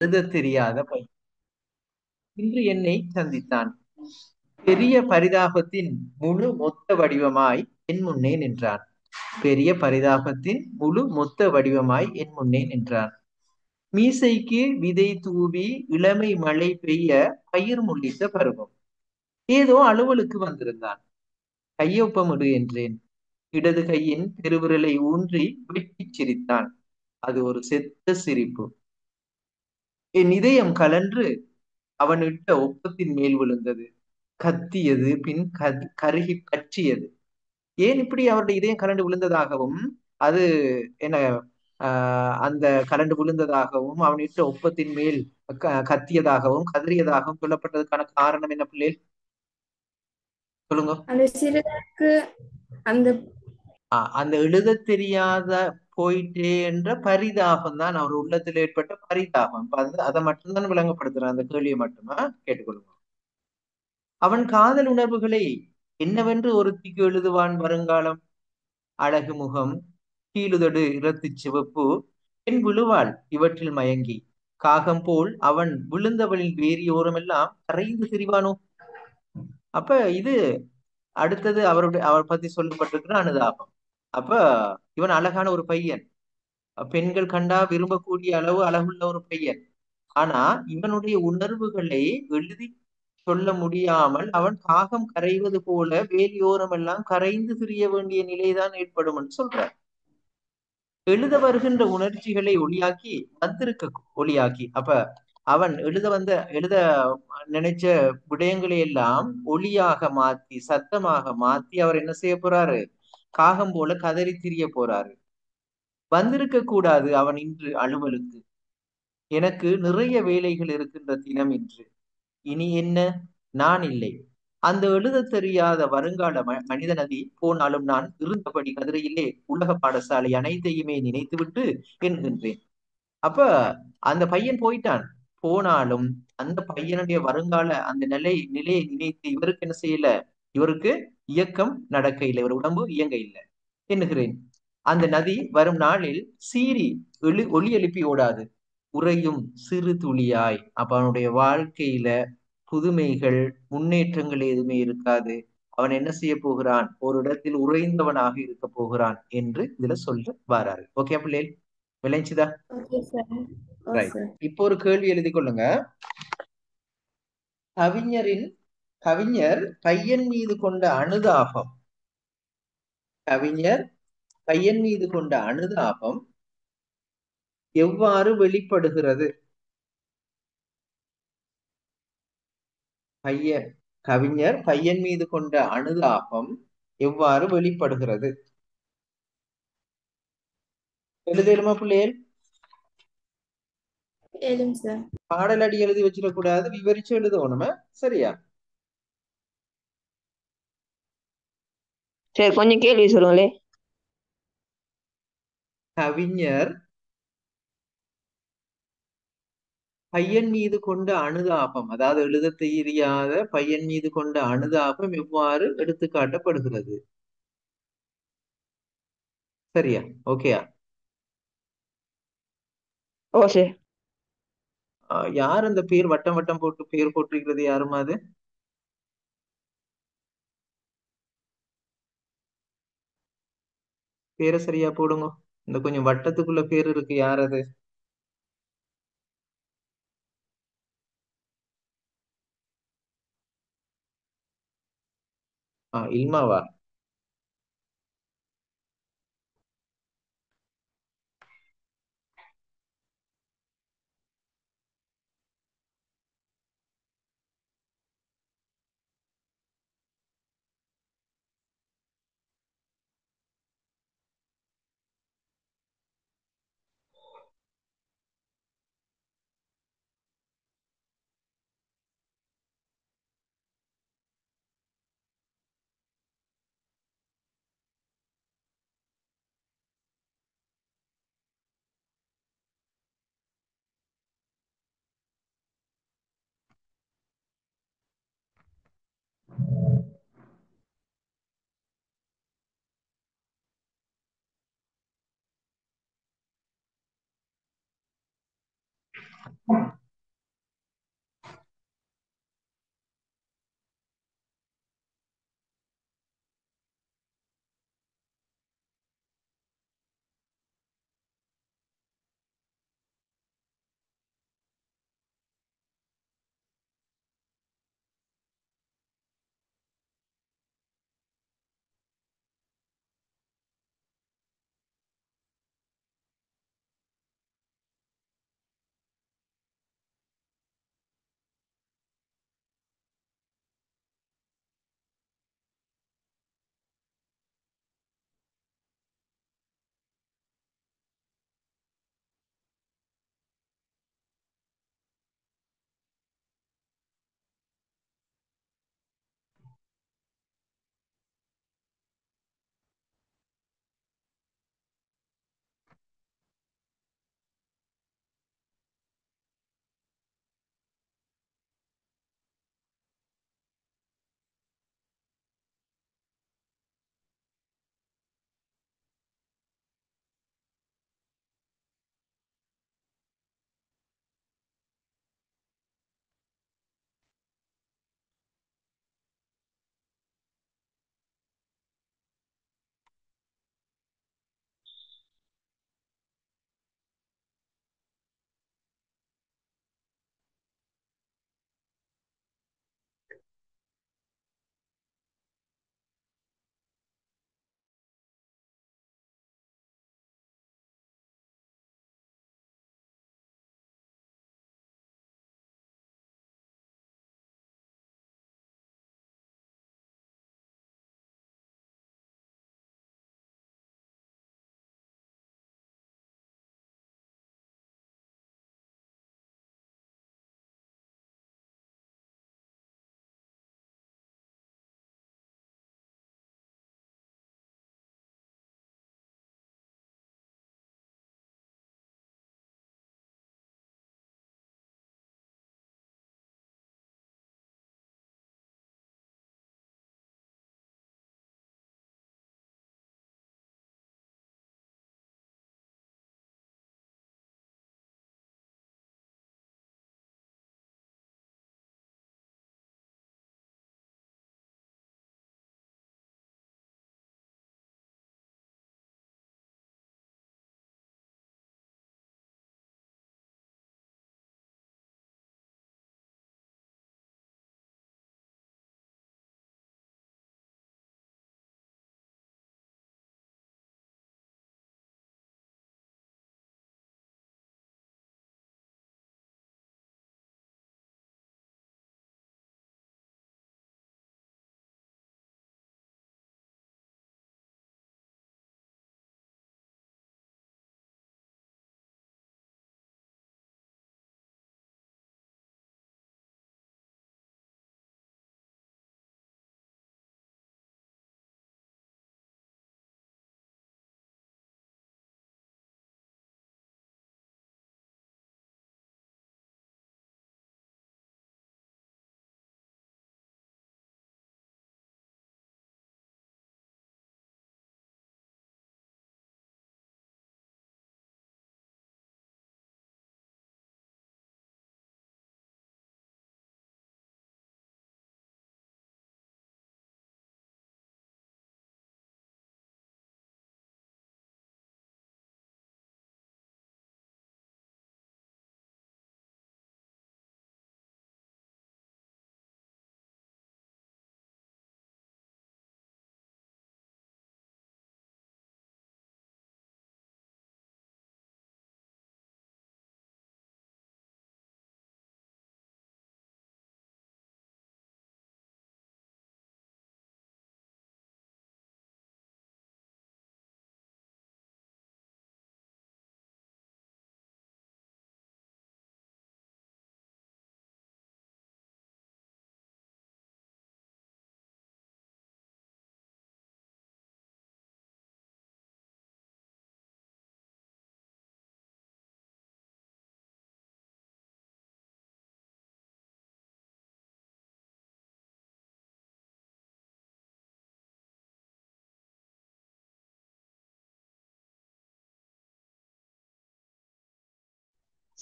எழுத தெரியாத பையன் இன்று என்னை சந்தித்தான். பெரிய பரிதாபத்தின் முழு மொத்த வடிவமாய் என் முன்னே நின்றான். பெரிய பரிதாபத்தின் முழு மொத்த வடிவமாய் என் முன்னே நின்றான். மீசைக்கு விதை தூவி இளமை மழை பெய்ய பயிர் முள்ளித்த பருவம். ஏதோ அலுவலுக்கு வந்திருந்தான். கையொப்பமிடு என்றேன். இடது கையின் பெருவிரலை ஊன்றி வெட்டிச் சிரித்தான். அது ஒரு செத்த சிரிப்பு. என் இதயம் கலன்று அவன் இட்ட ஒப்பத்தின் மேல் விழுந்தது. கத்தியது, பின் கருகி பற்றியது. ஏன் இப்படி அவருடைய இதயம் கலண்டு விழுந்ததாகவும் அது என்ன அந்த கலண்டு விழுந்ததாகவும் அவன் இட்ட ஒப்பத்தின் மேல் கத்தியதாகவும் கதறியதாகவும் சொல்லப்பட்டதுக்கான காரணம் என்ன பிள்ளை? சொல்லுங்க. அந்த சிறுவனுக்கு அந்த அந்த எழுத தெரியாத போயிட்டே என்ற பரிதாபம் தான் அவர் உள்ளத்தில் ஏற்பட்ட பரிதாபம். அதை மட்டும்தான் விளங்கப்படுத்துறான் அந்த கேள்வியை மட்டுமா கேட்டுக்கொள்ளுங்க. அவன் காதல் உணர்வுகளை என்னவென்று ஒருத்திக்கு எழுதுவான் வருங்காலம்? அழகு முகம், கீழுதடு இரத்து சிவப்பு, பெண் விழுவாள் இவற்றில் மயங்கி. காகம் போல் அவன் விழுந்தவளின் வேரியோரமெல்லாம் கரைந்து திரிவானோ? அப்ப இது அடுத்தது அவர் பத்தி சொல்லப்பட்டிருக்கிற அனுதாபம். அப்ப இவன் அழகான ஒரு பையன், பெண்கள் கண்டா விரும்பக்கூடிய அளவு அழகுள்ள ஒரு பையன். ஆனா இவனுடைய உணர்வுகளை எழுதி சொல்ல முடியாமல் அவன் காகம் கரைவது போல வேலியோரம் எல்லாம் கரைந்து திரிய வேண்டிய நிலைதான் ஏற்படும் என்று சொல்றார். எழுத வருகின்ற உணர்ச்சிகளை ஒளியாக்கி வந்திருக்க ஒளியாக்கி. அப்ப அவன் எழுத நினைச்ச விடயங்களை எல்லாம் ஒளியாக மாத்தி சத்தமாக மாத்தி அவர் என்ன செய்ய போறாரு? காகம் போல கதறி திரிய போறாரு. வந்திருக்க கூடாது அவன் இன்று அலுவலுக்கு. எனக்கு நிறைய வேலைகள் இருக்கின்ற தினம் இன்று. இனி என்ன? நான் இல்லை. அந்த எழுத தெரியாத வருங்கால மனித நதி போனாலும் நான் இருந்தபடி கதிரையிலே உலக பாடசாலை அனைத்தையுமே நினைத்துவிட்டு என்கின்றேன். அப்ப அந்த பையன் போயிட்டான். போனாலும் அந்த பையனுடைய வருங்கால அந்த நிலையை நினைத்து இவருக்கு என்ன செய்யல? இவருக்கு இயக்கம் நடக்க இல்லை. இவர் உடம்பு இயங்க இல்லை என்கிறேன். அந்த நதி வரும் நாளில் சீறி ஒளி எழுப்பி ஓடாது, உறையும் சிறு துளியாய். அப்ப அவனுடைய வாழ்க்கையில புதுமைகள் முன்னேற்றங்கள் எதுவுமே இருக்காது. அவன் என்ன செய்ய போகிறான்? ஒரு இடத்தில் உறைந்தவனாக இருக்க போகிறான் என்று இதுல சொல்ல வராரு. ஓகே பிள்ளை, விளைஞ்சுதா? Okay sir. Oh right. Sir. இப்போ ஒரு கேள்வி எழுதி கொள்ளுங்க. கவிஞரின் கவிஞர் பையன் மீது கொண்ட அனுதாபம், கவிஞர் பையன் மீது கொண்ட அனுதாபம் எவ்வாறு வெளிப்படுகிறது? பையன் கவிஞர் பையன் மீது கொண்ட அனுதாபம் எவ்வாறு வெளிப்படுகிறது? எழுதலுமா பிள்ளைகள்? ஏழும் சார். பாடல் அடி எழுதி வச்சிடக்கூடாது, விவரிச்சு எழுதணுமா? சரியா? சரி, கொஞ்சம் கேள்வி சொல்லுங்களே. கவிஞர் பையன் மீது கொண்ட அனுதாபம், அதாவது எழுத தெரியாத பையன் மீது கொண்ட அனுதாபம் எவ்வாறு எடுத்து காட்டப்படுகிறது? சரியா? ஓகேயா? ஓ சரி. யார் அந்த பேர் வட்டம் வட்டம் போட்டு பேர் போட்டிருக்கிறது? யாருமா அது? பேரை சரியா போடுங்க. இந்த கொஞ்சம் வட்டத்துக்குள்ள பேர் இருக்கு, யார் அது? இல்மாவா?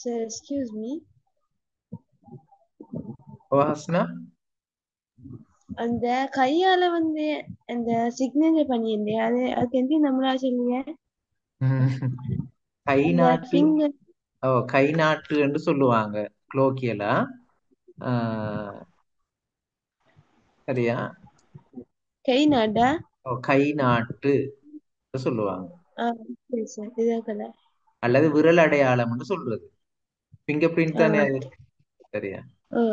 Sir excuse me. Oh Hasna. அந்த கையால வந்து அந்த சிக்னேச்சர் பண்ணியிருந்தேன், அதுக்கு எப்படி நம்மளா சொல்லுங்க? கை அந்த நாட்டு. ஃபிங்கர். ஓ கை நாட்டு என்று சொல்லுவாங்க குளோக்கியலா. ஆஹ் சரியா. கை நாடா? ஓ கை நாட்டு சொல்லுவாங்க. ஆ, சரி சார், இதாக்கல. அல்லது விரல் அடையாளம்னு சொல்றது. ஃபிங்கர் பிரிண்ட் ஆ, தானே அது. சரியா. ஓ.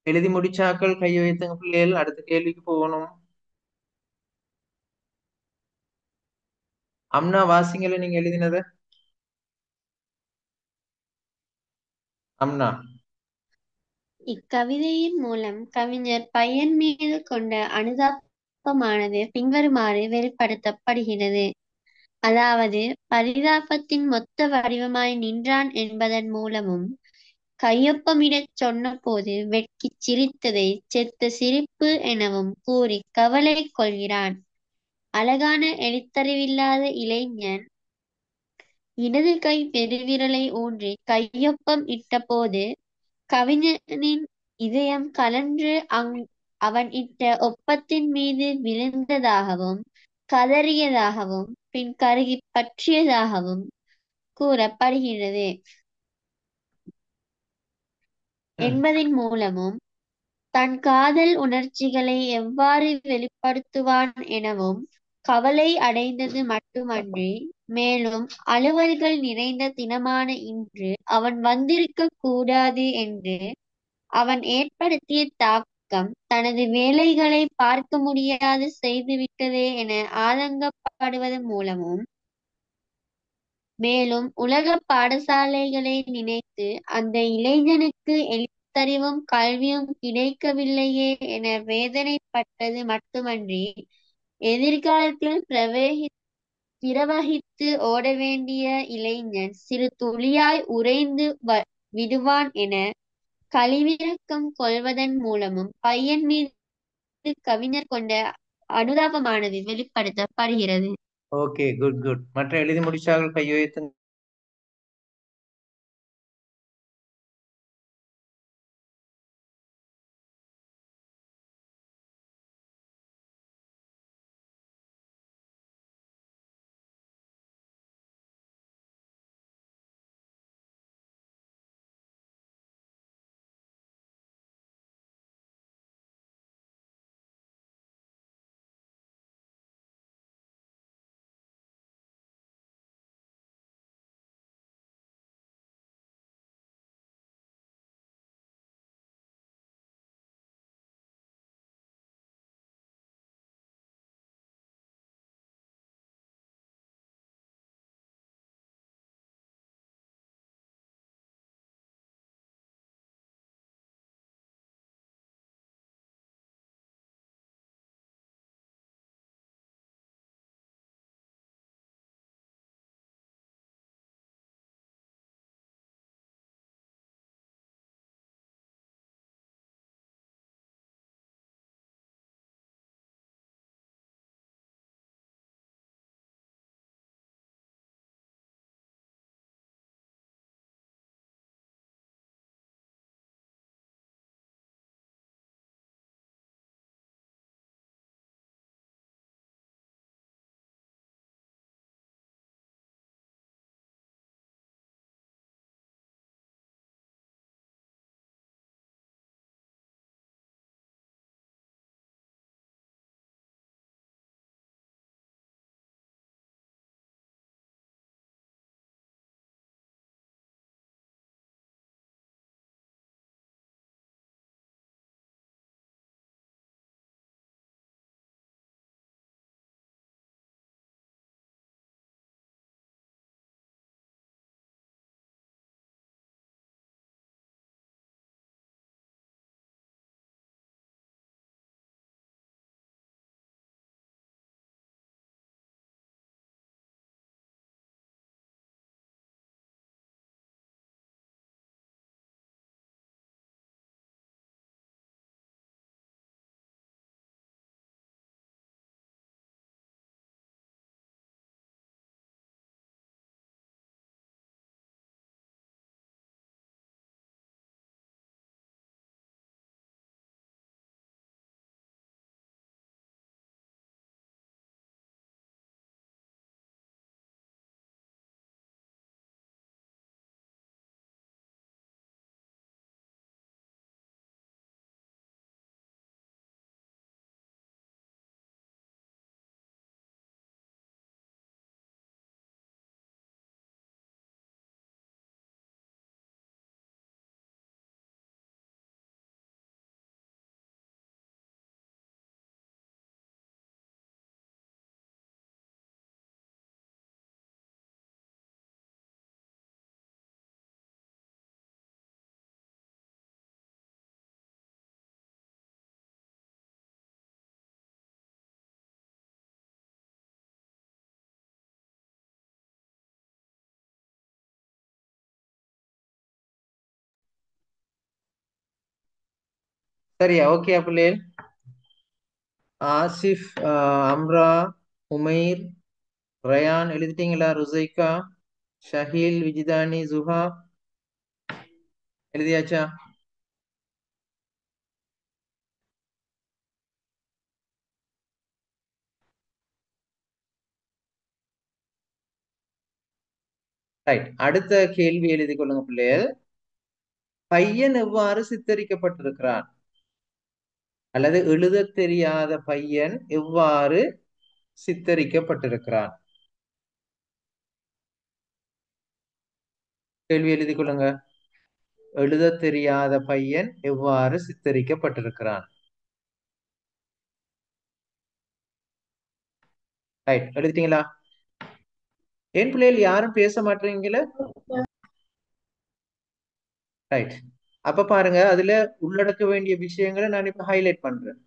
எழுதி முடிச்சாக்கள் கை வைத்துங்க பிள்ளைகள். அடுத்த கேள்விக்கு போகணும். அம்னா வாசிங்கள நீங்க எழுதினத. அம்னா இக்கவிதையின் மூலம் கவிஞர் பையன் மீது கொண்ட அனுதாபமானது பின்வருமாறு வெளிப்படுத்தப்படுகிறது. அதாவது, பரிதாபத்தின் மொத்த வடிவமாய் நின்றான் என்பதன் மூலமும், கையொப்பமிடச் சொன்னபோது வெட்கிச் சிரித்ததைச் செத்த சிரிப்பு எனவும் கூறி கவலை கொள்கிறான். அழகான எழுத்தறிவில்லாத இளைஞன் இடது கை பெருவிரலை ஊன்றி கையொப்பம் இட்டபோது கவிஞனின் இதயம் கழன்று அவன் இட்ட ஒப்பத்தின் மீது விழுந்ததாகவும் கதறியதாகவும் பின் கருகிப் பற்றியதாகவும் கூறப்படுகிறது என்பதின் மூலமும், தன் காதல் உணர்ச்சிகளை எவ்வாறு வெளிப்படுத்துவான் எனவும் கவலை அடைந்தது மட்டுமன்றி, மேலும் அலுவல்கள் நிறைந்த தினமான இன்று அவன் வந்திருக்கக் கூடாது என்று அவன் ஏற்படுத்திய தாக்கம் தனது வேலைகளை பார்க்க முடியாது செய்துவிட்டதே என ஆதங்கப்படுவது மூலமும், மேலும் உலக பாடசாலைகளை நினைத்து அந்த இளைஞனுக்கு எழுத்தறிவும் கல்வியும் கிடைக்கவில்லையே என வேதனைப்பட்டது மட்டுமன்றி, எதிர்காலத்தில் பிரவகித்து ஓட வேண்டிய இளைஞன் சிறு துளியாய் உறைந்து விடுவான் என கழிவிரக்கம் கொள்வதன் மூலமும் பையன் மீது கவிஞர் கொண்ட அனுதாபமானது வெளிப்படுத்தப்படுகிறது. Okay, good good. மற்ற எழுதி முடிச்சார்கள் கையெழுத்து சரியா? ஓகே பிள்ளைகள். ஆசிஃப், அம்ரா, உமைர், ரயான் எழுதிட்டீங்களா? ருசைக்கா, ஷஹீல், விஜிதானி, ஜுஹா எழுதியாச்சா? ரைட். அடுத்த கேள்வி எழுதி கொள்ளுங்க பிள்ளைகள். பையன் எவ்வாறு சித்தரிக்கப்பட்டிருக்கிறான்? அல்லது எழுதத் தெரியாத பையன் எவ்வாறு சித்தரிக்கப்பட்டிருக்கிறான்? கேள்வி எழுதி கொள்ளுங்க. எழுதத் தெரியாத பையன் எவ்வாறு சித்தரிக்கப்பட்டிருக்கிறான்? ரைட், எழுதிட்டீங்களா? ஏன் பிள்ளைகள் யாரும் பேச மாட்டீங்களா? ரைட். அப்ப பாருங்க, அதுல உள்ளடக்க வேண்டிய விஷயங்களை நான் இப்ப ஹைலைட் பண்றேன்.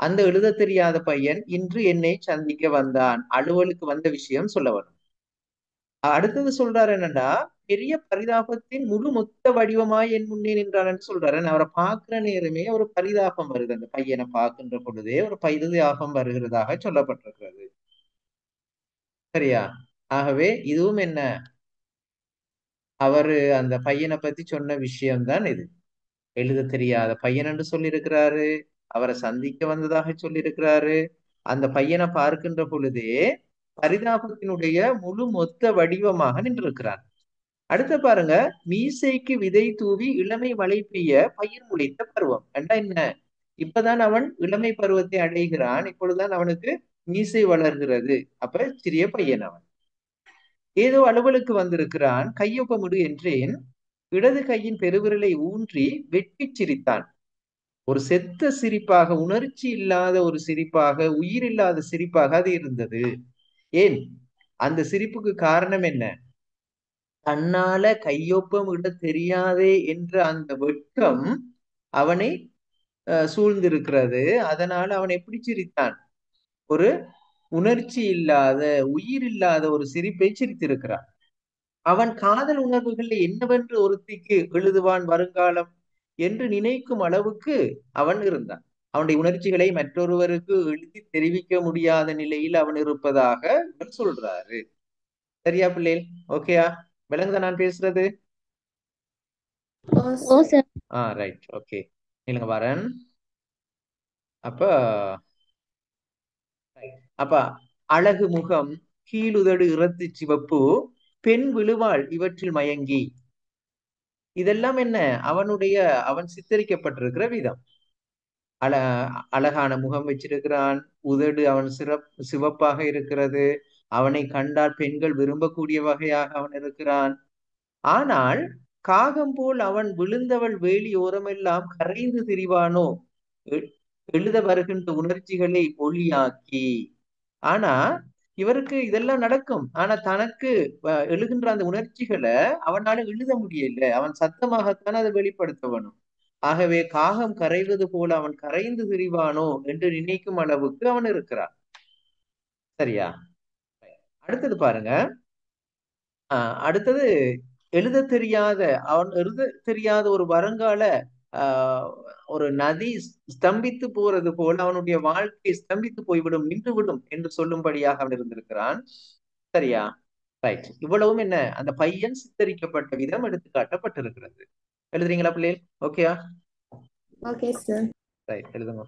அந்த எழுதத் தெரியாத பையன் இன்று என்னை சந்திக்க வந்தான். அலுவலுக்கு வந்த விஷயம் சொல்ல வரும். அடுத்தது சொல்றாரு என்னன்னா, பெரிய பரிதாபத்தின் முழு மொத்த வடிவமாய் என் முன்னே நின்றான்னு சொல்றாரு. அவரை பார்க்கிற நேரமே ஒரு பரிதாபம் வருது. அந்த பையனை பார்க்கின்ற பொழுதே ஒரு பரிதாபம் வருகிறதாக சொல்லப்பட்டிருக்கிறது. சரியா? ஆகவே இதுவும் என்ன, அவரு அந்த பையனை பத்தி சொன்ன விஷயம்தான் இது. எழுத தெரியாத பையன் என்று சொல்லியிருக்கிறாரு. அவரை சந்திக்க வந்ததாக சொல்லியிருக்கிறாரு. அந்த பையனை பார்க்கின்ற பொழுதே பரிதாபத்தினுடைய முழு மொத்த வடிவமாக நின்றிருக்கிறார். அடுத்து பாருங்க, மீசைக்கு விதை தூவி இளமை மழை பெய்ய பயிர் முளைத்த பருவம். ஏண்டா என்ன, இப்பதான் அவன் இளமை பருவத்தை அடைகிறான். இப்பொழுதுதான் அவனுக்கு மீசை வளர்கிறது. அப்ப சிறிய பையன் அவன். ஏதோ அலுவலுக்கு வந்திருக்கிறான். கையொப்பமிடு என்றேன். இடது கையின் பெருவிரலை ஊன்றி வெட்கிச் சிரித்தான். ஒரு செத்த சிரிப்பாக, உணர்ச்சி இல்லாத ஒரு சிரிப்பாக, உயிர் இல்லாத சிரிப்பாக அது இருந்தது. ஏன்? அந்த சிரிப்புக்கு காரணம் என்ன? தன்னால கையொப்பம் இட தெரியாதே என்ற அந்த வெட்கம் அவனை சூழ்ந்திருக்கிறது. அதனால அவன் எப்படி சிரித்தான்? ஒரு உணர்ச்சி இல்லாத, உயிர் இல்லாத ஒரு சிரிப்பை சிரித்திருக்கிறான். அவன் காதல் உணர்வுகள் என்னவென்று ஒருத்திக்கு எழுதுவான் வருங்காலம் என்று நினைக்கும் அளவுக்கு அவன் இருந்தான். அவனுடைய உணர்ச்சிகளை மற்றொருவருக்கு எழுதி தெரிவிக்க முடியாத நிலையில் அவன் இருப்பதாக இவர் சொல்றாரு. சரியா பிள்ளைகள்? ஓகேயா? விளங்குதா நான் பேசுறது? ஓ சார். Right, okay. இல்லைங்க வரேன். அப்ப அப்ப அழகு முகம், கீழுதடு இறத்து சிவப்பு, பெண் விழுவாள் இவற்றில் மயங்கி. இதெல்லாம் என்ன, அவன் சித்தரிக்கப்பட்டிருக்கிற விதம். அழ அழகான முகம் வச்சிருக்கிறான். உதடு அவன் சிவப்பாக இருக்கிறது. அவனை கண்டால் பெண்கள் விரும்பக்கூடிய வகையாக அவன் இருக்கிறான். ஆனால் காகம் போல் அவன் விழுந்தவள் வேலி ஓரமெல்லாம் கரைந்து திரிவானோ, எழுத வருகின்ற உணர்ச்சிகளை ஒளியாக்கி. ஆனா இவருக்கு இதெல்லாம் நடக்கும். ஆனா தனக்கு எழுகின்ற அந்த உணர்ச்சிகளை அவனால எழுத முடியல. அவன் சத்தமாகத்தான் அதை வெளிப்படுத்த வேணும். ஆகவே காகம் கரைவது போல அவன் கரைந்து திரிவானோ என்று நினைக்கும் அளவுக்கு அவன் இருக்கிறான். சரியா? அடுத்தது பாருங்க. அடுத்தது எழுத தெரியாத, அவன் எழுத தெரியாத ஒரு வருங்கால ஒரு நதி ஸ்தம்பித்து போறது போல் அவனுடைய வாழ்க்கை ஸ்தம்பித்து போய்விடும், நின்றுவிடும் என்று சொல்லும்படியாக அவன் இருந்திருக்கிறான். சரியா? ரைட். இவ்வளவும் என்ன, அந்த பையன் சித்தரிக்கப்பட்ட விதம் எடுத்து காட்டப்பட்டிருக்கிறது. எழுதுறீங்களா பிள்ளைகள்? ஓகேயா? Okay sir. ரைட், எழுதுங்க.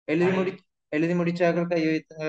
எழுதி முடி எழுதி முடிச்சாக்கள் கை வைத்துங்க.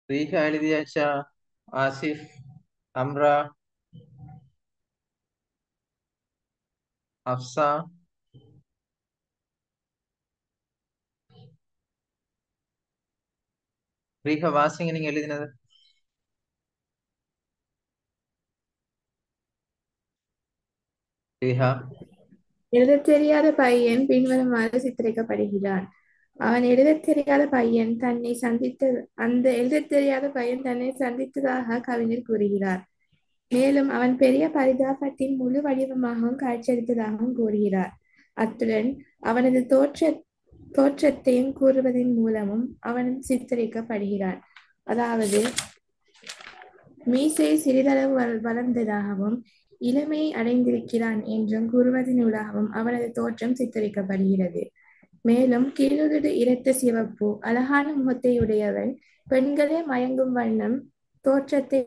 ரீகா எழுதியாச்சா? ஆசிஃப், அம்ரா, அப்சா, ரீகா வாசிங்க நீங்க எழுதினது. ரீகா. எழுதத் தெரியாத பையன் பின்வருமாறு சித்தரிக்கப்படுகிறான். எழுதத் தெரியாத பையன் தன்னை சந்தித்ததாக கவிஞர் கூறுகிறார். மேலும் அவன் பெரிய பரிதாபத்தின் முழு வடிவமாகவும் காட்சியளித்ததாகவும் கூறுகிறார். அத்துடன் அவனது தோற்றத்தையும் கூறுவதன் மூலமும் அவன் சித்தரிக்கப்படுகிறான். அதாவது மீசை சிறிதளவு வளர்ந்ததாகவும் இளமையை அடைந்திருக்கிறான் என்றும் கூறுவதனூடாகவும் அவனது தோற்றம் சித்தரிக்கப்படுகிறது. மேலும் கீழுதடு இரத்த சிவப்பு அழகான முகத்தை உடையவன் பெண்களே மயங்கும் வண்ணம் தோற்றத்தை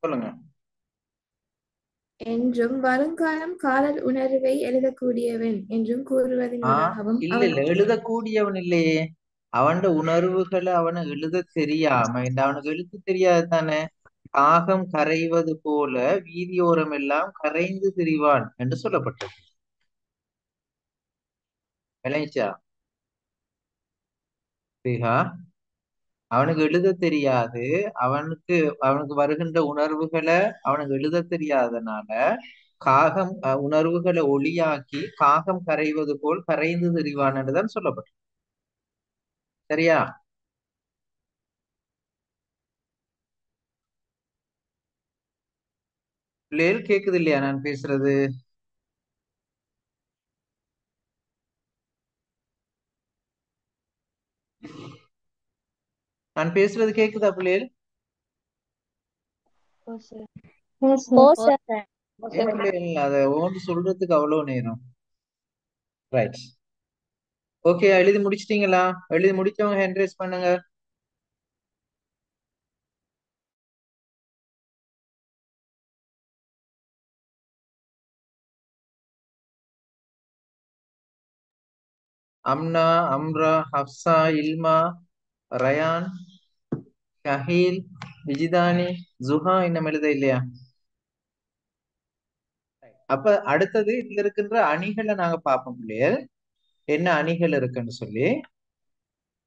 சொல்லுங்க. என்றும் வருங்காலம் காதல் உணர்வை எழுதக்கூடியவன் என்றும் கூறுவதனூடாகவும் இல்ல இல்ல எழுதக்கூடியவன் இல்லையே. அவன் உணர்வுகளை அவனை எழுத தெரியாம இந்த அவனுக்கு எழுத்து தெரியாது தானே. காகம் கரைவது போல வீதியோரம் எல்லாம் கரைந்து திரிவான் என்று சொல்லப்பட்டது. விளைச்சா ரீகா? அவனுக்கு எழுத தெரியாது. அவனுக்கு வருகின்ற உணர்வுகளை அவனுக்கு எழுத தெரியாதனால காகம் உணர்வுகளை ஒளியாக்கி காகம் கரைவது போல் கரைந்து திரிவான் என்றுதான் சொல்லப்பட்டது. சரியா? பிள்ளைகள் கேக்குது இல்லையா நான் பேசுறது? நான் பேசுறது கேக்குதா பிள்ளைகள்? ஏன் பிள்ளைகள் அதை ஓன்று சொல்றதுக்கு அவ்வளவு நேரம்? ரைட். ஓகே, எழுதி முடிச்சிட்டீங்களா? எழுதி முடிச்சவங்க ஹேண்ட் ரைஸ் பண்ணுங்க. அம்னா, அம்ரா, ஹப்சா, இல்மா, ரயான், ஷஹீல், விஜிதானி, ஜுஹா இன்னும் எழுத இல்லையா? அப்ப அடுத்தது இதுல இருக்கின்ற அணிகளை நாங்க பார்ப்போம் பிள்ளைகள். என்ன அணிகள் இருக்குன்னு சொல்லி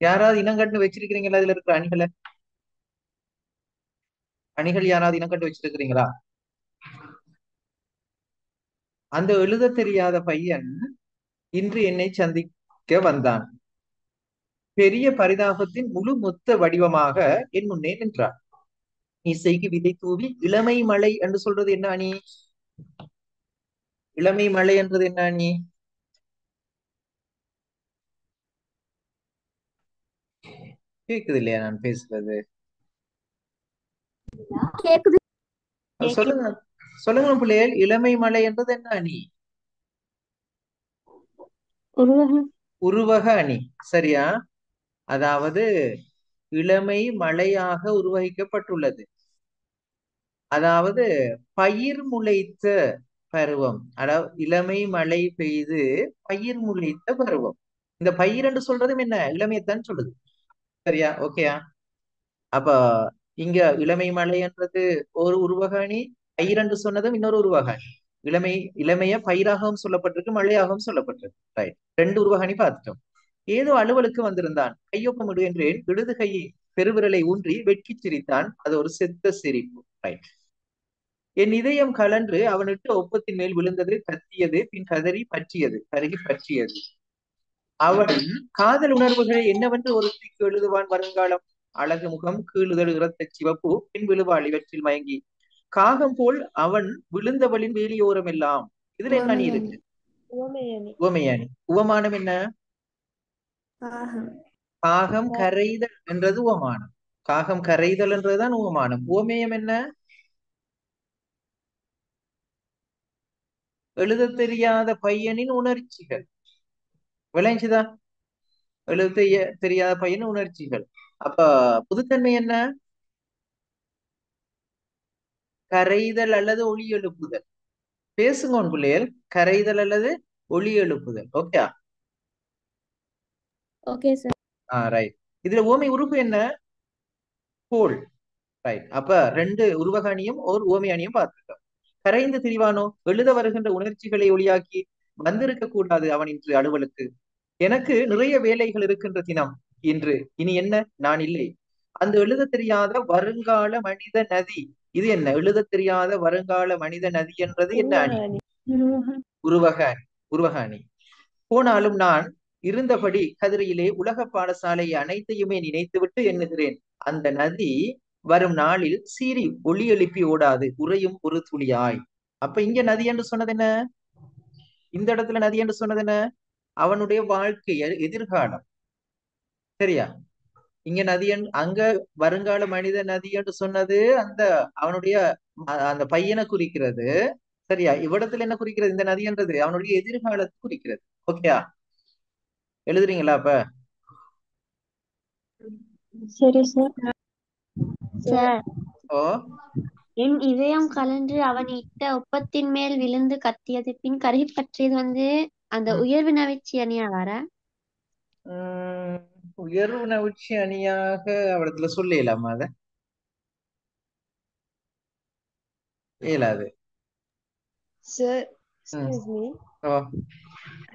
யாராவது இனம் கண்டு வச்சிருக்கிறீங்களா? இதுல இருக்கிற அணிகளை அணிகள் யாராவது இனம் கண்டு வச்சிருக்கிறீங்களா? அந்த எழுத தெரியாத பையன் இன்று என்னை சந்திக்க வந்தான். பெரிய பரிதாபத்தின் முழு மொத்த வடிவமாக என் முன்னே நின்றான். இசைக்கு விதை தூவி இளமை மழை என்று சொல்றது என்ன அணி? இளமை மழை என்றது என்ன அணி? கேக்குது இல்லையா நான் பேசுறது? கேக்குது. அது சொல்லுங்க சொல்லுங்க பிள்ளைகள், இளமை மழை என்றது என்ன அணி? உருவக அணி. சரியா? அதாவது இளமை மழையாக உருவகிக்கப்பட்டுள்ளது. அதாவது பயிர் முளைத்த பருவம். அதாவது இளமை மழை பெய்து பயிர் முளைத்த பருவம். இந்த பயிர் என்று சொல்றதும் என்ன? இளமையத்தான் சொல்லுது. சரியா? ஓகேயா? அப்ப இங்க இளமை மழை என்றது ஒரு உருவக அணி, பயிர் என்று சொன்னதும் இன்னொரு உருவக அணி. இளமைய பயிராகவும் சொல்லப்பட்டிருக்கு, மழையாகவும் சொல்லப்பட்டிருக்கு. ரைட், ரெண்டு உருவக அணி பார்த்துட்டோம். ஏதோ அலுவலுக்கு வந்திருந்தான். கையொப்பமிடு என்றேன். இடது கையை பெருவிரலை ஊன்றி வெட்கி சிரித்தான். அது ஒரு செத்த சிரிப்பு. ரைட். என் இதயம் கலன்று அவனிட்டு ஒப்பத்தின் மேல் விழுந்தது, கத்தியது, பின் கதறி பற்றியது, கருகி பற்றியது. அவன் காதல் உணர்வுகளை என்னவென்று ஒருத்திக்கு எழுதுவான் வருங்காலம். அழகு முகம், கீழுதல் இரத்த சிவப்பு, பின் விழுவாள் இவற்றில் மயங்கி. காகம் போல் அவன் விழுந்தவளின் வேலியோரம் எல்லாம். இதுல என்ன அணி இருக்கு? உவமையணி. உவமானம் என்ன? காகம் கரைதல் என்றது உவமானம். காகம் கரைதல் என்றதுதான் உவமானம். உவமேயம் என்ன? எழுத தெரியாத பையனின் உணர்ச்சிகள். விளைஞ்சுதா? எழுத தெரியாத பையனின் உணர்ச்சிகள். அப்ப புதுத்தன்மை என்ன? கரைதல் அல்லது ஒளி எழுப்புதல். பேசுங்க உன் பிள்ளைகள். கரைதல் அல்லது ஒளி எழுப்புதல். ஓகே? Okay sir. ரைட். இதுல உவமை உறுப்பு என்ன? கோல். ரைட். அப்ப ரெண்டு உருவக அணியும் ஒரு உவமை அணியும் பார்த்துட்டோம். கரைந்து திரிவானோ, எழுத வருகின்ற உணர்ச்சிகளை ஒளியாக்கி வந்திருக்க கூடாது அவன் இன்று அலுவலுக்கு. எனக்கு நிறைய வேலைகள் இருக்கின்ற தினம் இன்று. இனி என்ன? நான் இல்லை. அந்த எழுத தெரியாத வருங்கால மனித நதி. இது என்ன? எழுத தெரியாத வருங்கால மனித நதி என்றது என்ன அணி? உருவக அணி. உருவக அணி. போனாலும் நான் இருந்தபடி கதிரையிலே உலக பாடசாலை அனைத்தையுமே நினைத்துவிட்டு எண்ணுகிறேன். அந்த நதி வரும் நாளில் சீறி ஒளி எழுப்பி ஓடாது, உறையும் ஒரு துளியாய். அப்ப இங்க நதி என்று சொன்னது என்ன? இந்த இடத்துல நதி என்று சொன்னது என்ன? அவனுடைய வாழ்க்கை, எதிர்காலம். சரியா? இங்க நதி அங்க வருங்கால மனித நதி என்று சொன்னது அந்த அவனுடைய அந்த பையனை குறிக்கிறது. சரியா? இவ்விடத்துல என்ன குறிக்கிறது? இந்த நதி என்றது அவனுடைய எதிர்காலத்தை குறிக்கிறது. ஓகேயா? எழுதுறீங்களா அப்ப? சரி சார். சார், ஓ, என் இதயம் கலன்று அவன் இட்ட ஒப்பத்தின் மேல் விழுந்து கத்தியது, பின் கருகி பற்றியது அந்த உயர்வு நவிச்சி அணியா வர. உயர்வு நவிச்சி அணியாக அவடத்துல சொல்லலாமா? அத இயலாது சார், எக்ஸ்கியூஸ் மீ. ஓ,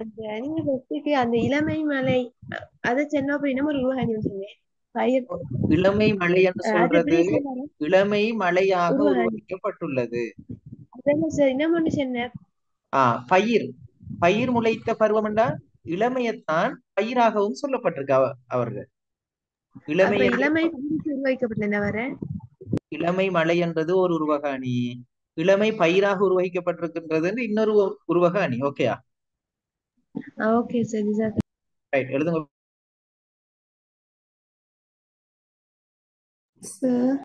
அந்த நீங்க ஃபர்ஸ்ட்டுக்கு அந்த இளமை மலை அதை சொன்ன அப்படின்னா ஒரு உருவகணி சொன்னேன். பயிர் இளமை மழை என்று அது சொல்றது எப்படி சொன்னாலும் இளமை மழையாக உருவகணி உருவாக்கப்பட்டுள்ளது. அதெல்லாம் சார் என்ன ஒண்ணு சொன்னேன். பயிர் பயிர் முளைத்த பருவம் என்றால் இளமையத்தான் பயிராகவும் சொல்லப்பட்டிருக்கு. அவர்கள் இளமை அப்ப இளமை உருவாக்கப்பட்டது வர இளமை மழை என்றது ஒரு உருவக அணி. இளமை பயிராக உருவகிக்கப்பட்டிருக்கின்றது இன்னொரு உருவக அணி. ஓகேயா? Okay sir. ரைட், எழுதுங்க. சார்,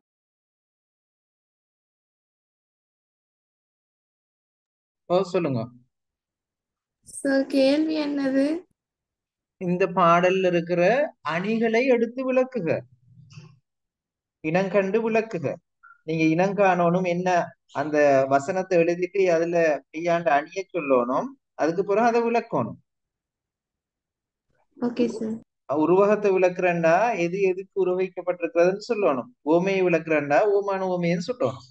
சொல்லுங்க. சார் கேள்வி என்னது? இந்த பாடல்ல இருக்கிற அணிகளை எடுத்து விளக்குக, இனங்கண்டு விளக்குக. நீங்க இனங்காணணும் என்ன? அந்த வசனத்தை எழுதிட்டு அதுல கையாண்ட அணிய சொல்லணும். அதுக்கு பிறகு அதை விளக்கணும். Okay sir. உருவகத்தை விளக்குறேன்டா எது எதுக்கு உருவகிக்கப்பட்டிருக்கிறதுன்னு சொல்லணும். ஓமையை விளக்குறேன்டா ஓமான ஓமைன்னு சொல்லணும்.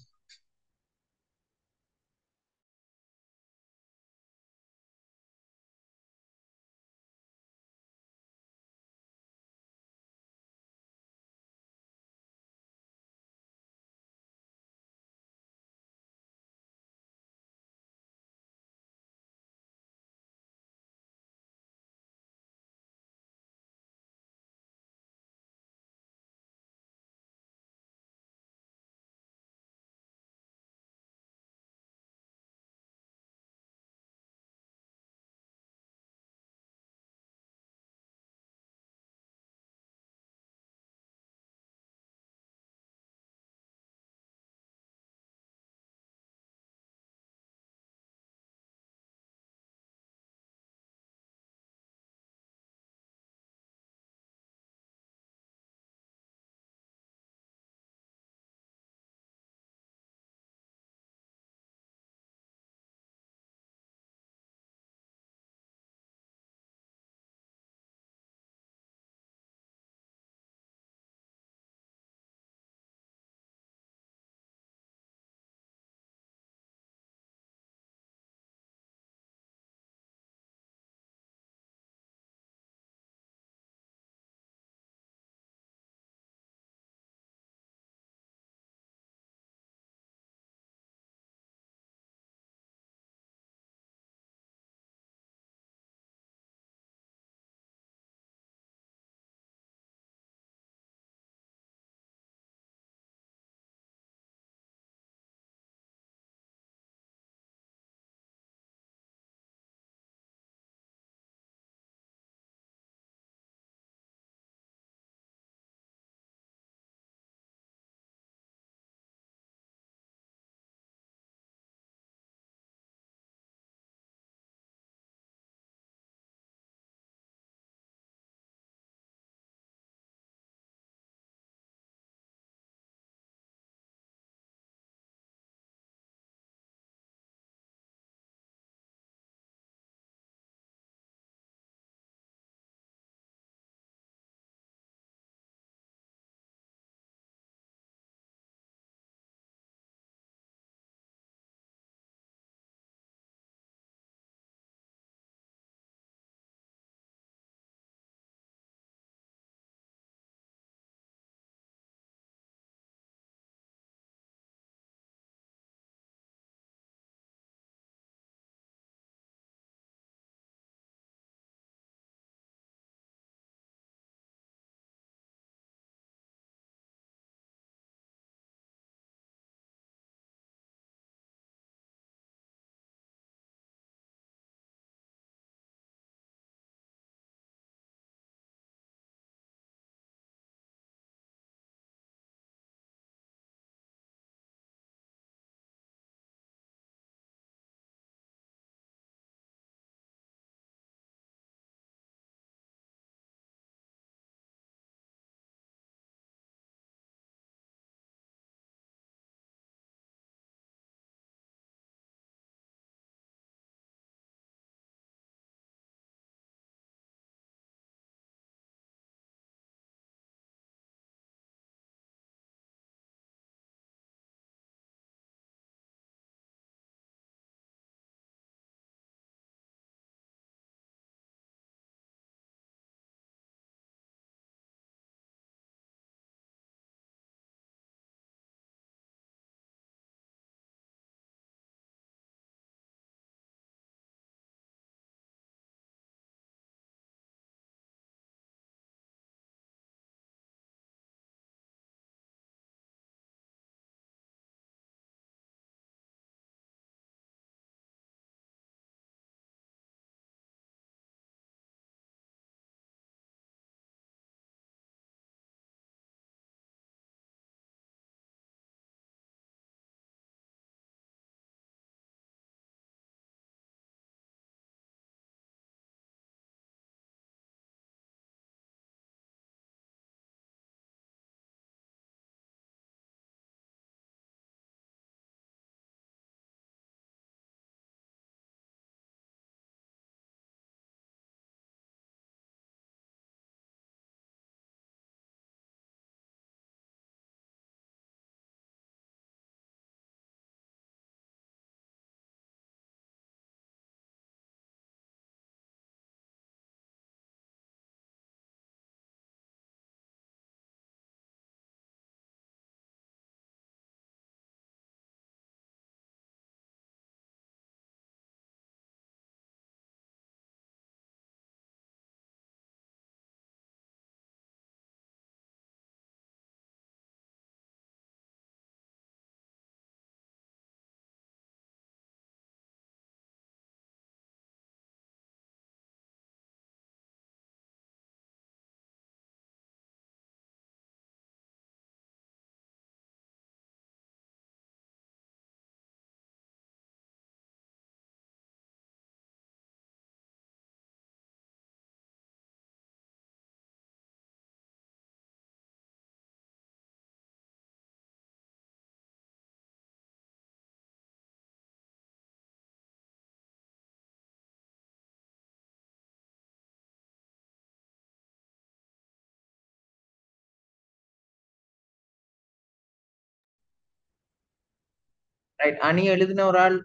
ரைட். அணி எழுதின ஒரு ஆள்,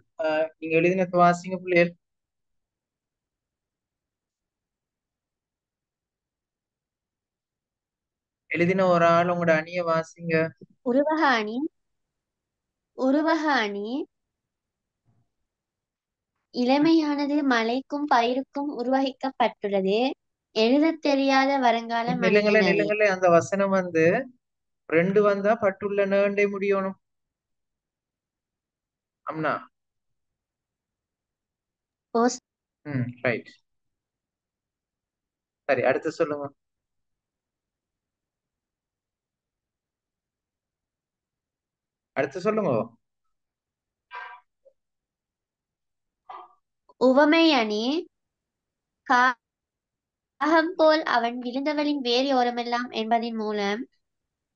நீங்க எழுதின வாசிங்க பிள்ளைகள். எழுதின ஒரு ஆள் உங்களோட அணிய வாசிங்க. உருவக அணி உருவக அணி இளமையானது மலைக்கும் பயிருக்கும் உருவகிக்கப்பட்டுள்ளது. எழுதத் தெரியாத வருங்கால நிலங்களே மனிதனது. நிலங்களே அந்த வசனம் வந்து 2 வந்தா பட்டுள்ள நேண்டே முடியணும். அம்னா. ஓ ரைட். சரி, அடுத்து சொல்லுங்க. அடுத்து சொல்லுங்க. உவமை அணி காகம் போல் அவன் விழுந்தவளின் வேர் ஓரமெல்லாம் என்பதின் மூலம்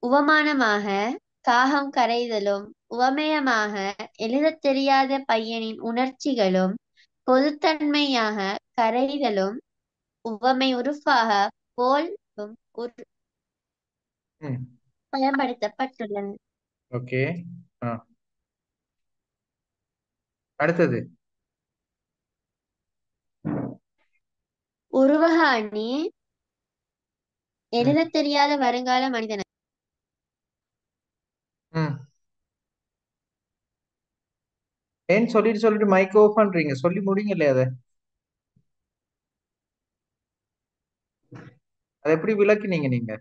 உவமானமாக காகம் கரைதலும், உவமேயமாக எழுதத் தெரியாத பையனின் உணர்ச்சிகளும் பொதுத்தன்மையாக கரைதலும் உவமை உருவாக போலும் ம் பயன்படுத்தப்பட்டுள்ளன. ஓகே. அடுத்தது. உருவக அணி ம். எழுதத் தெரியாத வருங்கால மனிதன். ம். ஏன் சொல்லிட்டு சொல்லிட்டு மைக் ஆஃப் பண்றீங்க? சொல்லி முடிங்க இல்லையா அதை? அதை எப்படி விளக்குனீங்க நீங்க?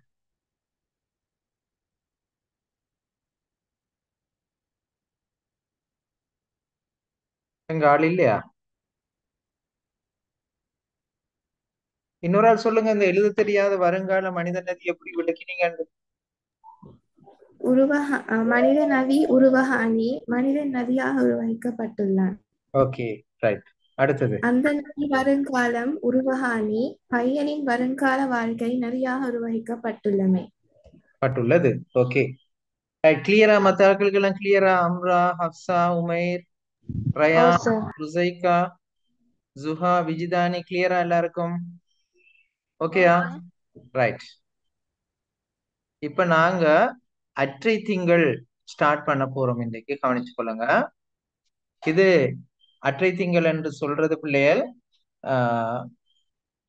எங்க ஆள் இல்லையா? இன்னொரு ஆள் சொல்லுங்க, இந்த எழுத தெரியாத வருங்கால மனிதன் அது எப்படி விளக்கினீங்க? மனித நதி உருவக அணி மனிதன் நதியாக உருவகிக்கப்பட்டுள்ளான். Okay, right. அடுத்தது. அந்த நதி வருங்காலம் உருவக அணி பையனின் வருங்கால வாழ்க்கை நதியாக உருவகிக்கப்பட்டுள்ளமை. பட்டுள்ளது. Okay, right. கிளியரா? மத்த ஆட்களுக்கு எல்லாம் கிளியரா? அம்ரா, ஹப்சா, உமைர், ஓ ரயான், சார். ருசைகா, ஜுஹா, விஜிதானி கிளியரா எல்லாருக்கும்? ஓகேயா? ரைட். இப்ப நாங்க அற்றை திங்கள் ஸ்டார்ட் பண்ண போறோம் இன்னைக்கு. கவனிச்சு கொள்ளுங்க. இது அற்றை திங்கள் என்று சொல்றது பிள்ளைகள், ஆஹ்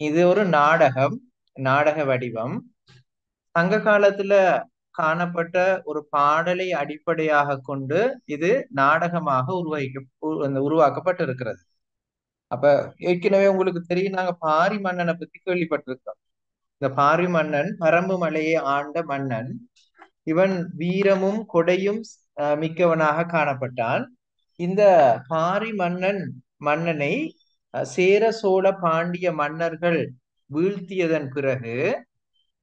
இது ஒரு நாடகம், நாடக வடிவம். சங்க காலத்துல காணப்பட்ட ஒரு பாடலை அடிப்படையாக கொண்டு இது நாடகமாக உருவாக்கப்பட்டு இருக்கிறது. அப்ப ஏற்கனவே உங்களுக்கு தெரியும், நாங்க பாரி மன்னனை பத்தி கேள்விப்பட்டிருக்கோம். இந்த பாரி மன்னன் பரம்பு மலையை ஆண்ட மன்னன். இவன் வீரமும் கொடையும் மிக்கவனாக காணப்பட்டான். இந்த பாரி மன்னனை சேர சோழ பாண்டிய மன்னர்கள் வீழ்த்தியதன் பிறகு,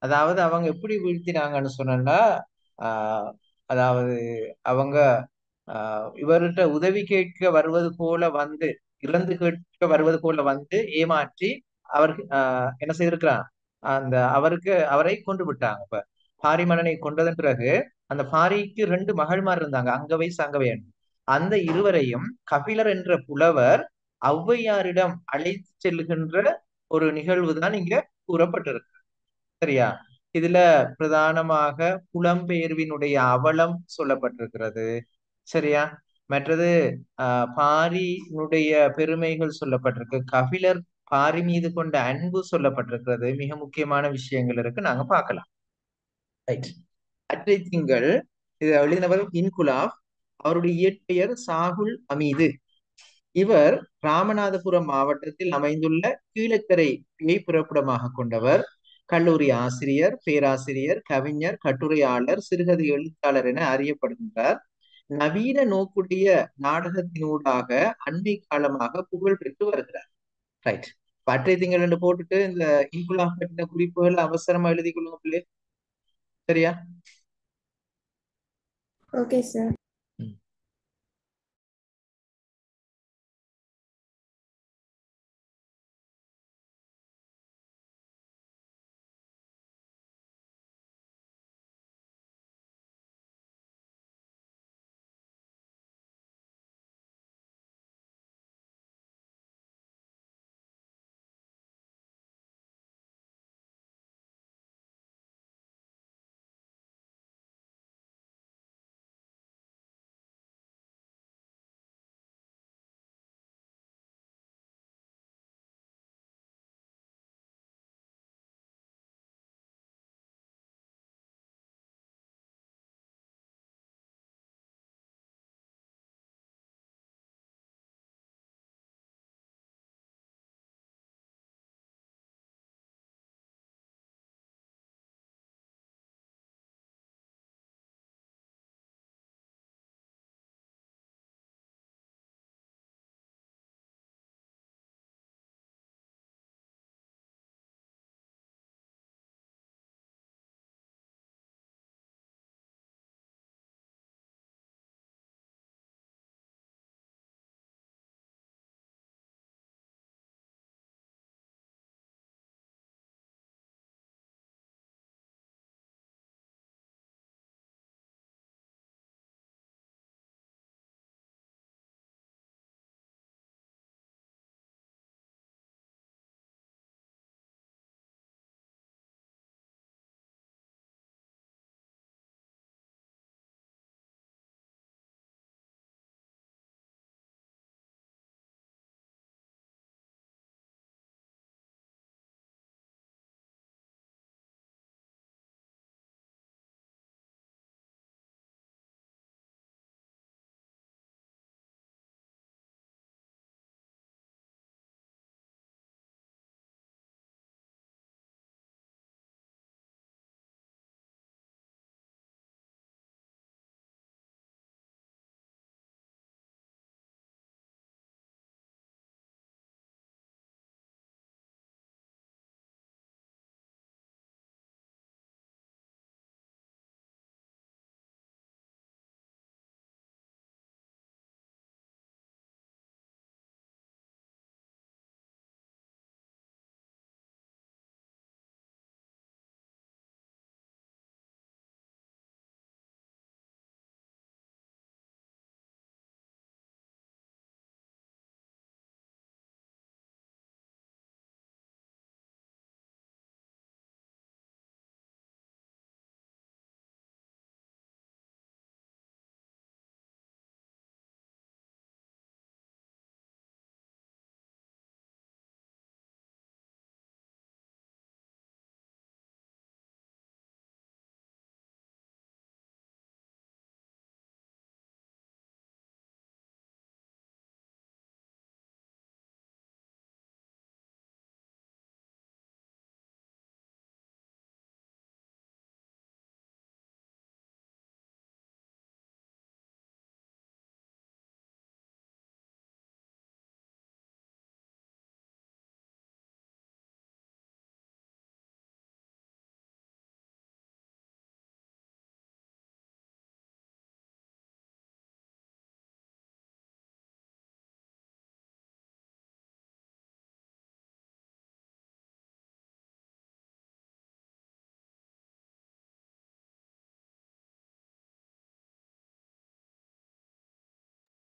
அதாவது அவங்க எப்படி வீழ்த்தினாங்கன்னு சொன்னா, ஆஹ் அதாவது அவங்க இவர்கிட்ட உதவி கேட்க வருவது போல வந்து, இறந்து கேட்க வருவது போல வந்து ஏமாற்றி அவருக்கு என்ன செய்திருக்கிறான், அவரை கொண்டு விட்டாங்க. இப்ப பாரி மன்னனை கொண்டதன் பிறகு அந்த பாரிக்கு 2 மகள்மார் இருந்தாங்க, அங்கவை சங்கவை. அந்த இருவரையும் கபிலர் என்ற புலவர் ஔவையாரிடம் அழைத்து செல்லுகின்ற ஒரு நிகழ்வு தான் இங்க கூறப்பட்டிருக்கு. சரியா? இதுல பிரதானமாக புலம்பெயர்வினுடைய அவலம் சொல்லப்பட்டிருக்கிறது. சரியா? மற்றது பாரியினுடைய பெருமைகள் சொல்லப்பட்டிருக்கு. கபிலர் பாரி மீது கொண்ட அன்பு சொல்லப்பட்டிருக்கிறது. மிக முக்கியமான விஷயங்கள் இருக்கு, நாங்க பார்க்கலாம். ரைட். அற்றை திங்கள் இது எழுதினவர் இன்குலாப். அவருடைய இயற்பெயர் சாகுல் அமீது. இவர் ராமநாதபுரம் மாவட்டத்தில் அமைந்துள்ள கீழக்கரையை பிறப்பிடமாக கொண்டவர். கல்லூரி ஆசிரியர், பேராசிரியர், கவிஞர், கட்டுரையாளர், சிறுகதை எழுத்தாளர் என அறியப்படுகின்றார். நவீன நோக்குடைய நாடகத்தினூடாக அண்மை காலமாக புகழ் பெற்று வருகிறார். ரைட். பற்றை திங்கள் என்று போட்டுட்டு இந்த இன்குலாப் பற்றின குறிப்புகள் அவசரமா எழுதி கொள்ளுங்க பிள்ளை. சரியா? Okay sir.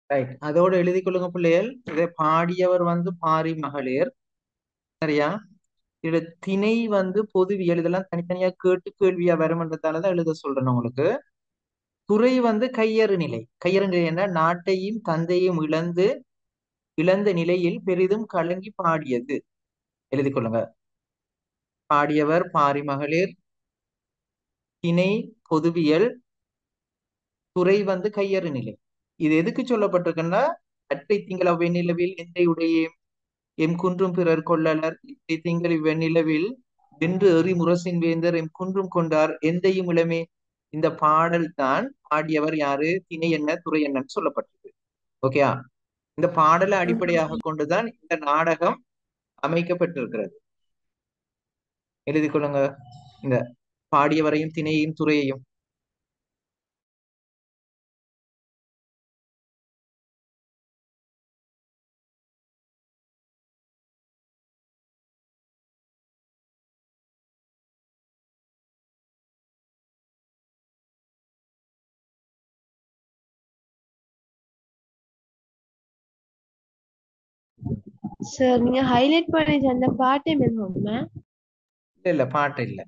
ரைட், அதோட எழுதி கொள்ளுங்க பிள்ளைகள். இதை பாடியவர் வந்து பாரி மகளிர். சரியா? இதுல திணை வந்து பொதுவியல். இதெல்லாம் தனித்தனியா கேட்டு கேள்வியா வரும்ன்றதாலதான் எழுத சொல்றேன் உங்களுக்கு. துறை வந்து கையறு நிலை. கையறு நிலை என்ன? நாட்டையும் தந்தையும் இழந்து இழந்த நிலையில் பெரிதும் கலங்கி பாடியது. எழுதி கொள்ளுங்க. பாடியவர் பாரி மகளிர். திணை பொதுவியல். துறை வந்து கையறு நிலை. இது எதுக்கு சொல்லப்பட்டிருக்குன்னா, அற்றை திங்கள வெண்ணிலவில் எந்தை உடைய எம் குன்றும் பிறர் கொள்ளலர் இற்றை திங்கள் இவ்வெண்ணிலவில் வென்று எறி முரசின் வேந்தர் எம் குன்றும் கொண்டார் எந்தையும் இளமே. இந்த பாடல் தான் பாடியவர் யாரு, திணை என்ன, துறை என்னன்னு சொல்லப்பட்டிருக்கு. ஓகேயா? இந்த பாடலை அடிப்படையாக கொண்டுதான் இந்த நாடகம் அமைக்கப்பட்டிருக்கிறது. எழுதி கொள்ளுங்க இந்த பாடியவரையும் திணையையும் துறையையும். சார் நீங்க ஹைலைட் பண்ணி அந்த பாட்டே மெல்லுவோம்மா. இல்ல இல்ல, பாட்டு இல்ல.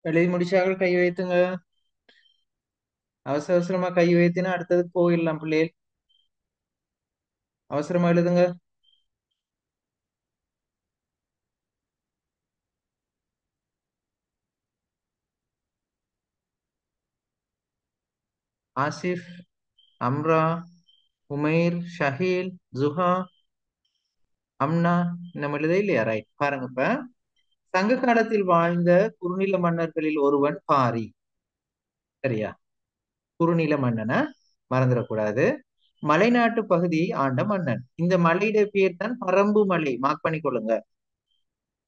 எழுதி முடிச்சார்கள் கை வைத்துங்க. அவசர அவசரமா கை வைத்தினா அடுத்ததுக்கு போயிடலாம் பிள்ளைகள். அவசரமா எழுதுங்க. ஆசிஃப் அம்ரா, உமைர், ஷஹீல், ஜுஹா, அம்னா நம்ம எழுத இல்லையா? ரைட். பாருங்க இப்ப சங்க காலத்தில் வாழ்ந்த குறுநில மன்னர்களில் ஒருவன் பாரி. சரியா? குறுநில மன்னன மறந்துடக்கூடாது. மலைநாட்டு பகுதியை ஆண்ட மன்னன். இந்த மலையுடைய பேர் தான் பரம்பு மலை. மார்க் பண்ணிக்கொள்ளுங்க.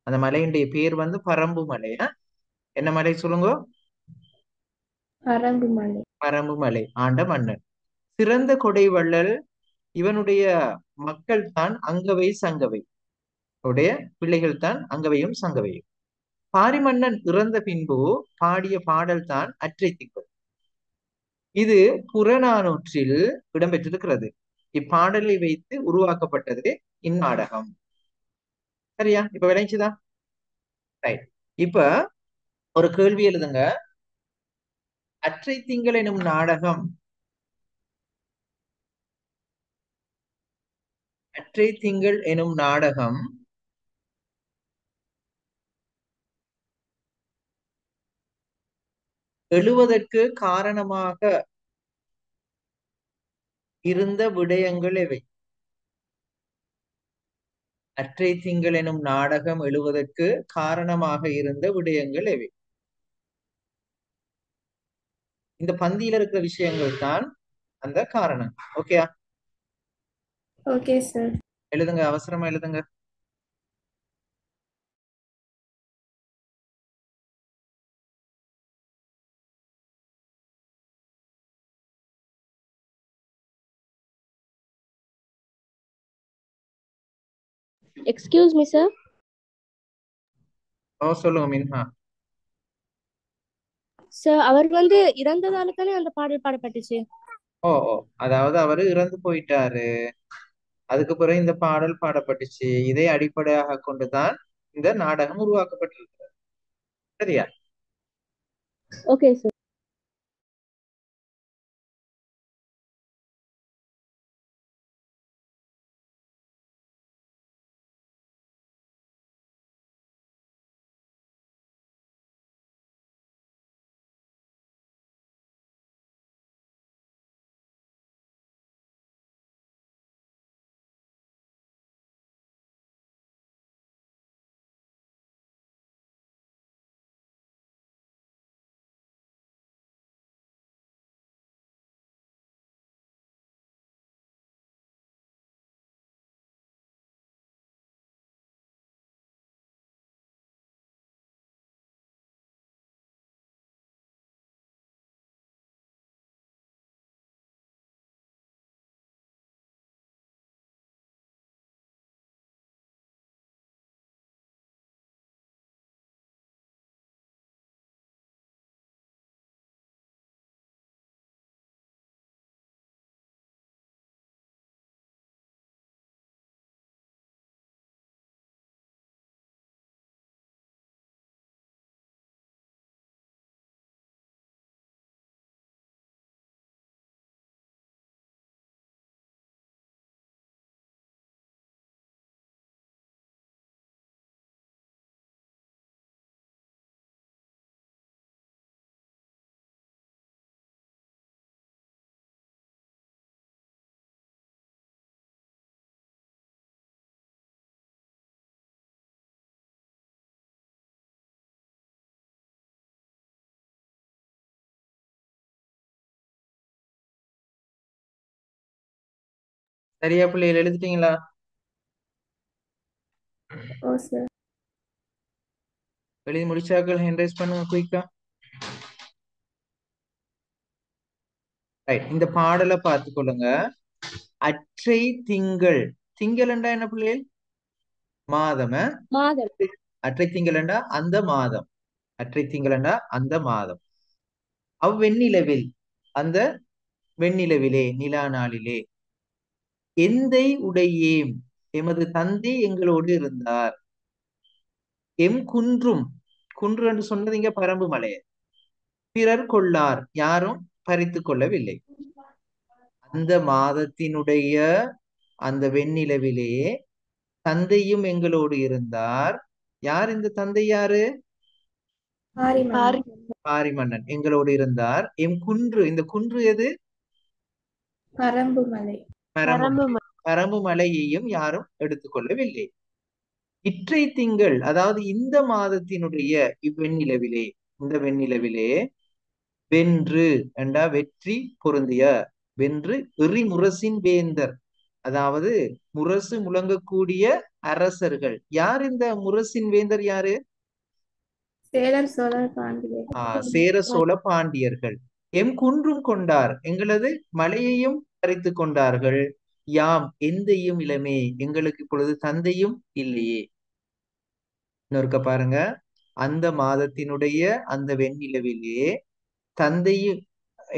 அந்த மலையினுடைய பேர் வந்து பரம்பு மலை. என்ன மலை சொல்லுங்க? பரம்பு மலை. பரம்பு மலை ஆண்ட மன்னன். சிறந்த கொடை வள்ளல். இவனுடைய மக்கள் தான் அங்கவை சங்கவை. உடைய பிள்ளைகள் தான் அங்கவையும் சங்கவையும். பாரி மன்னன் இறந்த பின்பு பாடிய பாடல் தான் அற்றை திங்கள். இது புறநானூற்றில் இடம்பெற்றிருக்கிறது. இப்பாடலை வைத்து உருவாக்கப்பட்டது இந்நாடகம். சரியா? இப்ப விளைஞ்சுதா? ரைட். இப்ப ஒரு கேள்வி எழுதுங்க. அற்றை திங்கள் எனும் நாடகம் அற்றை திங்கள் எனும் நாடகம் எழுவதற்கு காரணமாக இருந்த விடயங்கள் எவை? அற்றை திங்கள் எனும் நாடகம் எழுவதற்கு காரணமாக இருந்த விடயங்கள் எவை? இந்த பந்தியில இருக்கிற விஷயங்கள் தான் அந்த காரணம். ஓகேயா? Okay sir. எழுதுங்க, அவசரமா எழுதுங்க. Excuse me sir. சொல்லுங்க மின்ஹா. சார் அவர் வந்து இறந்ததால தானே அந்த பாடல் பாடப்பட்டுச்சு. ஓ ஓ அதாவது அவரு இறந்து போயிட்டாரு, அதுக்கு பிறகு இந்த பாடல் பாடப்பட்டுச்சு. இதை அடிப்படையாக கொண்டுதான் இந்த நாடகம் உருவாக்கப்பட்டிருக்கு. சரியா? Okay sir. சரியா பிள்ளைகள்? எழுதிட்டீங்களா? ஓ சார். எழுதி முடிச்சாக்கள் ஹேண்ட் ரைஸ் பண்ணுங்க குயிக்கா. ரைட். இந்த பாடலை பார்த்துக்கொள்ளுங்க. அற்றை திங்கள். திங்கள் என்றா என்ன பிள்ளைகள்? மாதம். மாதம். அற்றை திங்கள் என்றா அந்த மாதம். அற்றை திங்கள் என்றா அந்த மாதம். அவ்வெண்ணிலவில், அந்த வெண்ணிலவிலே, நிலா நாளிலே, எந்தை உடையேம், எமது தந்தை எங்களோடு இருந்தார். எம் குன்றும், குன்று என்று சொன்னது இங்க பரம்பு மலை. பிறர் கொள்ளார், யாரும் பறித்து கொள்ளவில்லை. அந்த மாதத்தினுடைய அந்த வெண்ணிலவிலே தந்தையும் எங்களோடு இருந்தார். யார் இந்த தந்தை? யாரு? பாரி மன்னன். பாரி மன்னன் எங்களோடு இருந்தார். எம் குன்று, இந்த குன்று எது? பரம்பு மலை. பரம்பு பரம்பு மலையையும் யாரும் எடுத்துக்கொள்ளவில்லை. இற்றை திங்கள், அதாவது இந்த மாதத்தினுடைய இவ்வெண்ணிலவிலே, இந்த வெண்ணிலவிலே வென்று என்றா வெற்றி பொருந்திய, வென்று எறி முரசின் வேந்தர், அதாவது முரசு முழங்கக்கூடிய அரசர்கள். யார் இந்த முரசின் வேந்தர்? யாரு? சேரர் சோழர் பாண்டியர். சேர சோழ பாண்டியர்கள். எம் குன்றும் கொண்டார், எங்களது மலையையும் பறித்து கொண்டார்கள். யாம் எந்தையும் இளமே, எங்களுக்கு இப்பொழுது தந்தையும் இல்லையே. இன்னொருக்க பாருங்க, அந்த மாதத்தினுடைய அந்த வெண்ணிலவிலே தந்தையும்,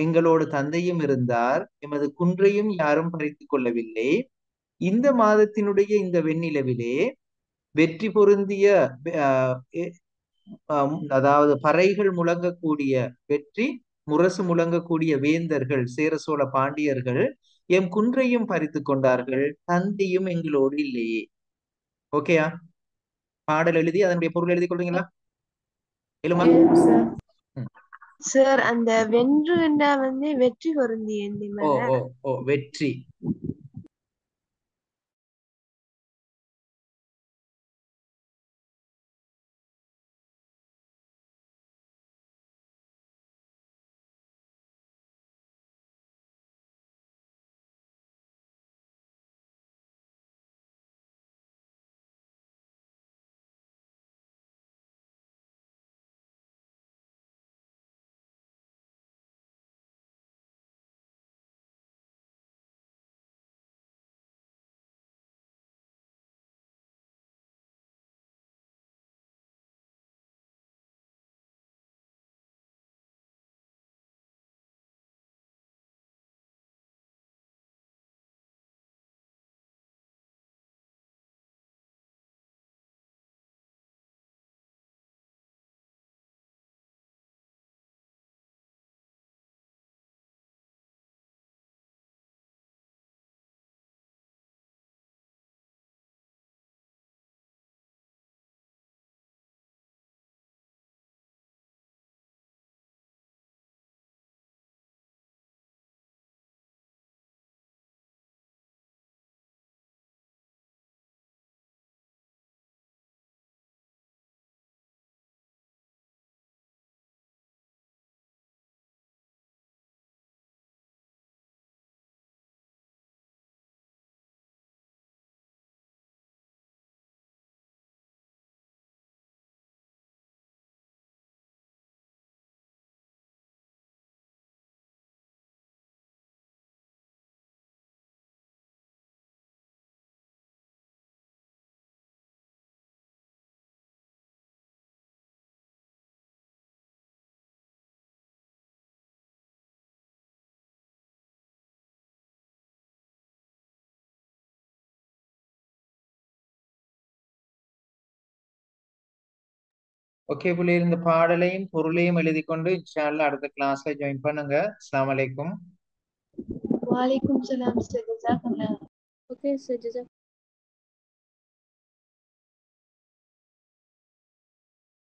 எங்களோடு தந்தையும் இருந்தார், எமது குன்றையும் யாரும் பறித்துக் கொள்ளவில்லை. இந்த மாதத்தினுடைய இந்த வெண்ணிலவிலே வெற்றி பொருந்திய அதாவது பறைகள் முழங்கக்கூடிய, வெற்றி முரசு முழங்கக்கூடிய வேந்தர்கள், சேர சோழ பாண்டியர்கள் எம் குன்றையும் பறித்து கொண்டார்கள், தந்தையும் எங்களோடு இல்லையே. ஓகேயா? பாடல் எழுதி அதனுடைய பொருள் எழுதி கொள்றீங்களா? எழுமா? சார், அந்த வென்று என்றா வந்து வெற்றி பொருந்திய ஓ ஓ ஓ வெற்றி. ஓகே புள்ளியர், இந்த பாடலையும் பொருளையும் எழுதி கொண்டு இன்ஷா அல்லாஹ் அடுத்த கிளாஸ்ல ஜாயின் பண்ணுங்க. அஸ்ஸலாமு அலைக்கும். வாலைக்கும் சலாம் சார். Okay sir.